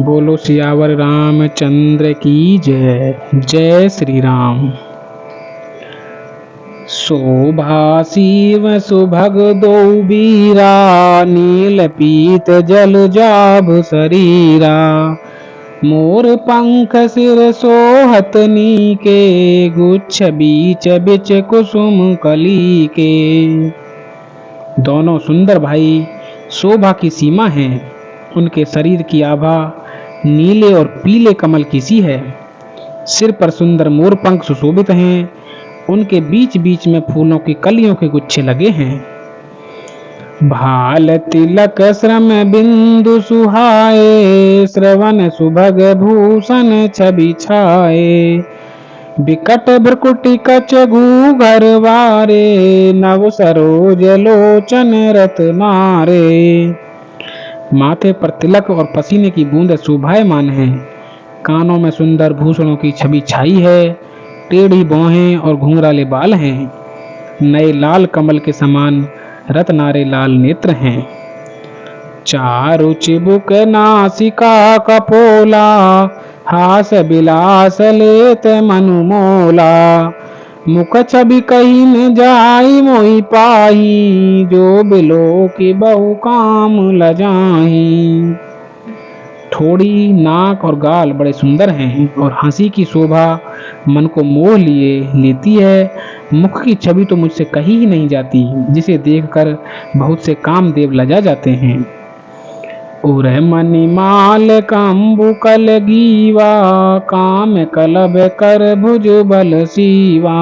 बोलो सियावर रामचंद्र की जय। जय श्री राम। शोभा शिव सुभग दो बीरा, नील पीत जल जाभ शरीरा। मोर पंख सिर सोहत नीके, गुच्छ बीच बिच कुसुम कली के। दोनों सुंदर भाई शोभा की सीमा हैं। उनके शरीर की आभा नीले और पीले कमल की सी है। सिर पर सुंदर मोर पंख सुशोभित हैं। उनके बीच बीच में फूलों की कलियों के गुच्छे लगे हैं। भाल तिलक श्रम बिंदु सुहाए, श्रवण सुभग भूषण छवि छाए। बिकट भ्रकुटि कचगु घरवारे, नव सरोज लोचन रत्नारे। माथे पर तिलक और पसीने की बूंद शोभायमान है। कानों में सुंदर भूषणों की छवि छाई है। टेढ़ी भौहें और घुंघराले बाल हैं। नए लाल कमल के समान रत्नारे लाल नेत्र हैं। चारु चिबुक नासिका कपोला, हास विलास लेत मनु मोला। मुख छवि कही न जाई मोहि पाही, जो बिलो की बहु काम लजाही। ठोड़ी, नाक और गाल बड़े सुंदर हैं और हंसी की शोभा मन को मोह लेती है। मुख की छवि तो मुझसे कही ही नहीं जाती, जिसे देखकर बहुत से कामदेव लजा जाते हैं। उर मणिमाल कंबु कल गीवा, काम कलब कर भुज बल सीवा।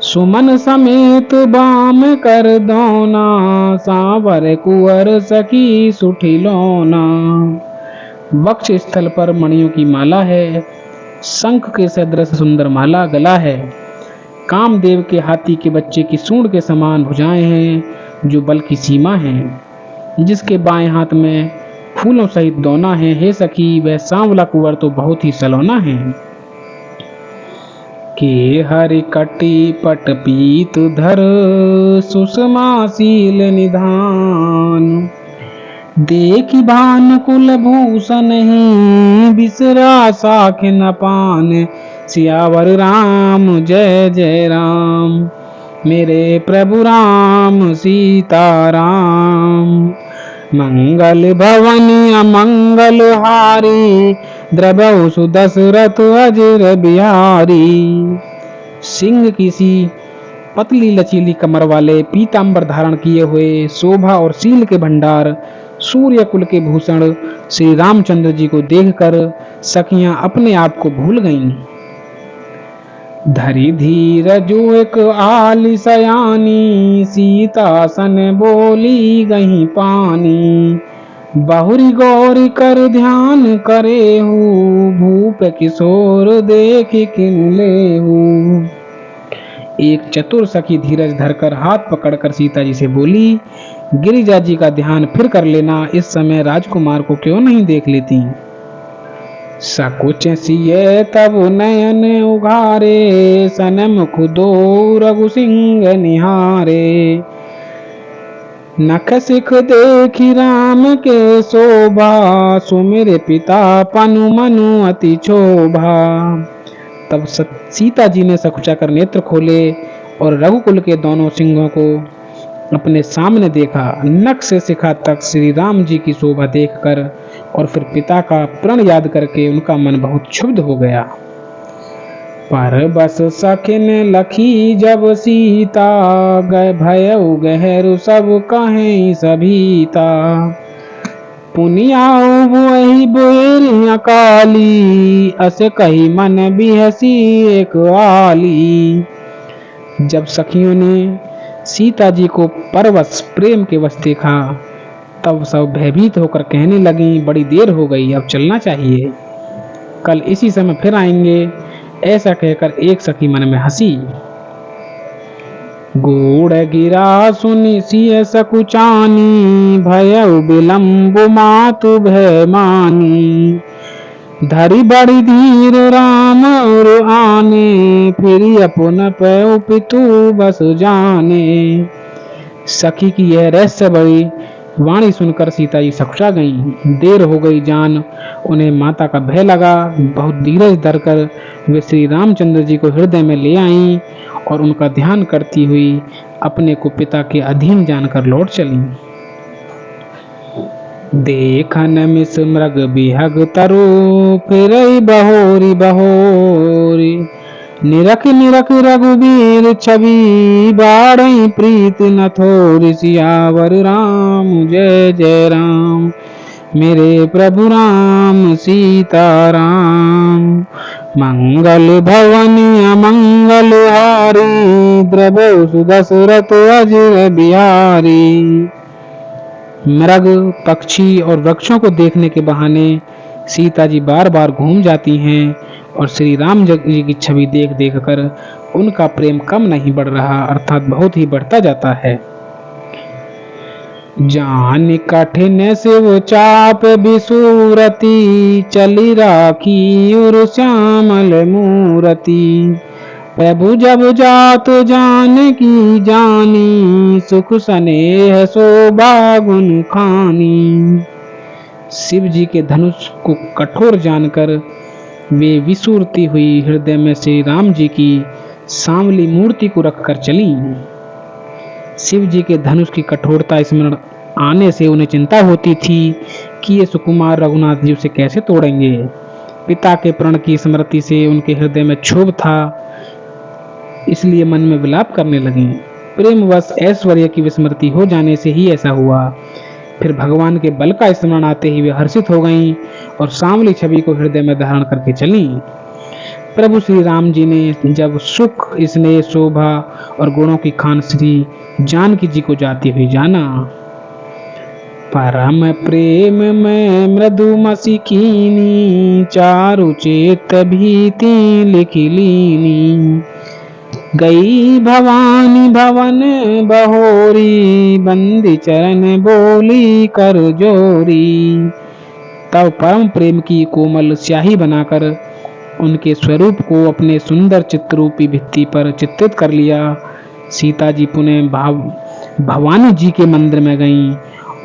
सुमन समेत बाम कर दोना, सांवर कुंवर सखी सुठी लोना। वक्ष स्थल पर मणियों की माला है। शंख के सदृश सुंदर माला गला है। कामदेव के हाथी के बच्चे की सूंड के समान भुजाएं हैं, जो बल की सीमा है। जिसके बाएं हाथ में फूलों सहित दोना है। हे सखी, वह सांवला कुंवर तो बहुत ही सलोना है। के हरि कटी पट पीत धर, सुषमाशील निधान। देखी भान कुल भूषण ही, बिसरा साख न पान। सियावर राम जय जय राम, मेरे प्रभु राम सीताराम। मंगल भवन अमंगल हारी, द्रवहु सुदशरथ अजर बिहारी। सिंह की सी पतली लचीली कमर वाले, पीतांबर धारण किए हुए, शोभा और शील के भंडार, सूर्य कुल के भूषण श्री रामचंद्र जी को देखकर सखियां अपने आप को भूल गईं। धरी धीर जो एक आली सयानी, सीता सन बोली गही पानी। बहुरी गौरी कर ध्यान करे हूँ, भूप किशोर देख किन ले हूँ। एक चतुर सखी धीरज धरकर हाथ पकड़कर सीता जी से बोली, गिरिजा जी का ध्यान फिर कर लेना, इस समय राजकुमार को क्यों नहीं देख लेती। सकुच सिए तब नयन उघारे, सनमुख दो रघु सिंह निहारे। नख सिख देखी राम के शोभा, सुमिर पिता पनु मनु अति क्षोभा। तब सीता जी ने सकुचा कर नेत्र खोले और रघुकुल के दोनों सिंहों को अपने सामने देखा। नख से शिखा तक श्री राम जी की शोभा देखकर और फिर पिता का प्रण याद करके उनका मन बहुत क्षुब्ध हो गया। पर बस सखिन लखी जब सीता, गए भयउ गहरु सब कहें सभीता। पुनियाओ वही बोरी अकाली, अस कही मन बिहसी एक आली। जब सखियों ने सीता जी को परवश प्रेम के वश देखा, तब सब भयभीत होकर कहने लगी, बड़ी देर हो गई, अब चलना चाहिए, कल इसी समय फिर आएंगे। ऐसा कहकर एक सखी मन में हंसी। गोड़ गिरा सुनि सिय सकुचानी, भयउ विलंब मातु भय मानी। धरी बड़ी धीर राम और आने, फिर अपन पितु बस जाने। सखी की यह रहस्य बड़ी वाणी सुनकर सीता जी सकुचा गईं। देर हो गई जान उन्हें माता का भय लगा। बहुत धीरज धरकर वे श्री रामचंद्र जी को हृदय में ले आईं और उनका ध्यान करती हुई अपने को पिता के अधीन जानकर लौट चली। देखन मिस मृग बिहग तरु फिरई बहोरी बहोरी, निरख निरख रघुबीर छवि बाढ़ई प्रीत न थोरी। सियावर राम जय जय राम, मेरे प्रभु राम सीताराम। मंगल भवन अमंगल हारी, द्रवहु सुदशरथ अजिर बिहारी। मृग, पक्षी और वृक्षों को देखने के बहाने सीता जी बार बार घूम जाती हैं और श्री राम जी की छवि देख देख कर उनका प्रेम कम नहीं बढ़ रहा, अर्थात बहुत ही बढ़ता जाता है। जान कठिन से वो चाप बिसूरती, चली राखी उर श्यामल मूरति। प्रभु जब जात जान की जानी, सुख स्नेह शोभा गुण खानी। शिव जी के धनुष को कठोर जानकर वे विसूरती हुई हृदय में श्री राम जी की सांवली मूर्ति को रखकर चली। शिव जी के धनुष की कठोरता स्मरण आने से उन्हें चिंता होती थी कि ये सुकुमार रघुनाथ जी उसे कैसे तोड़ेंगे। पिता के प्रण की स्मृति से उनके हृदय में क्षोभ था, इसलिए मन में विलाप करने लगी। प्रेमवश ऐश्वर्य की विस्मृति हो जाने से ही ऐसा हुआ। फिर भगवान के बल का स्मरण आते ही वे हर्षित हो गईं और सांवली छवि को हृदय में धारण करके चलीं। प्रभु श्री राम जी ने जब सुख, स्नेह, शोभा और गुणों की खान श्री जानकी जी को जाती हुई जाना। परम प्रेम में मृदुमसी कीनी, चारु चेत भीति लिखी लीनी। गई भवानी भवन बहोरी, बंदी चरण बोली कर जोरी। तब परम प्रेम की कोमल स्याही बनाकर उनके स्वरूप को अपने सुंदर चित्ररूपी भित्ति पर चित्रित कर लिया। सीता जी पुनः भवानी जी के मंदिर में गईं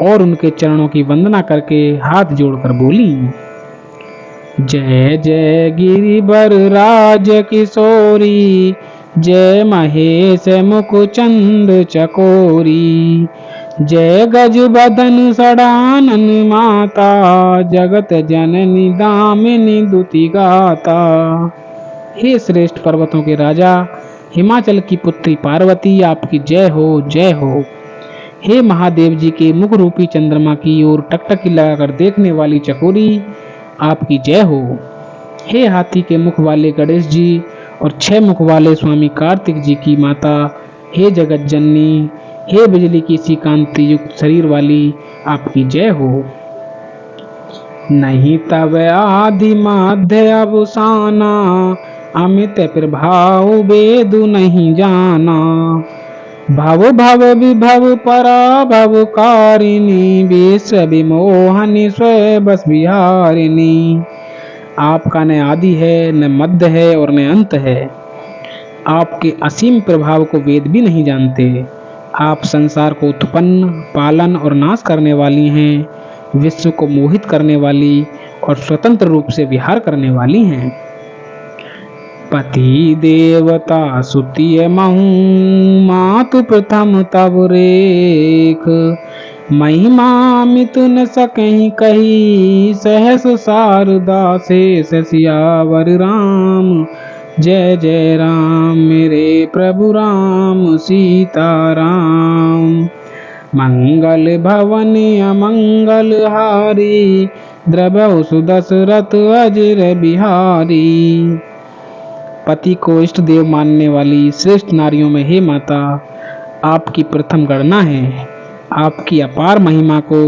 और उनके चरणों की वंदना करके हाथ जोड़कर बोली, जय जय गिरिवर राज किशोरी, जय महेश मुख चंद चकोरी। जय गज बदन सडानन माता, जगत जननी दामिनी दुति गाता। हे श्रेष्ठ पर्वतों के राजा, हिमाचल की पुत्री पार्वती, आपकी जय हो जय हो। हे महादेव जी के मुख रूपी चंद्रमा की ओर टकटकी लगाकर देखने वाली चकोरी, आपकी जय हो। हे हाथी के मुख वाले गणेश जी और 6 मुख वाले स्वामी कार्तिक जी की माता, हे जगत जननी, हे बिजली की सी कांति युक्त शरीर वाली, आपकी जय हो। नहीं तब आदि मध्य अवसाना, अमित प्रभाव वेदु नहीं जाना। भव भव विभव पराभव कारिणी, विश्व विमोहनी स्वयं बस विहारिणी। आपका न आदि है, न मध्य है और न अंत है। आपके असीम प्रभाव को वेद भी नहीं जानते। आप संसार को उत्पन्न, पालन और नाश करने वाली हैं, विश्व को मोहित करने वाली और स्वतंत्र रूप से विहार करने वाली हैं। पति देवता सुतिय महु, मातु प्रथम तब रेख। महिमा मिथुन सकहि कही, सहस शारदा शेष सियावर राम। जय जय राम, मेरे प्रभु राम सीताराम। मंगल भवन अमंगल हारी, द्रवहु सुदशरथ अजिर बिहारी। पति को इष्ट देव मानने वाली श्रेष्ठ नारियों में हे माता, आपकी प्रथम गणना है। आपकी अपार महिमा को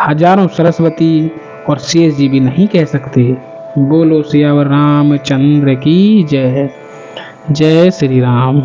हजारों सरस्वती और शेष जी भी नहीं कह सकते। बोलो सियावर रामचंद्र की जय। जय श्री राम।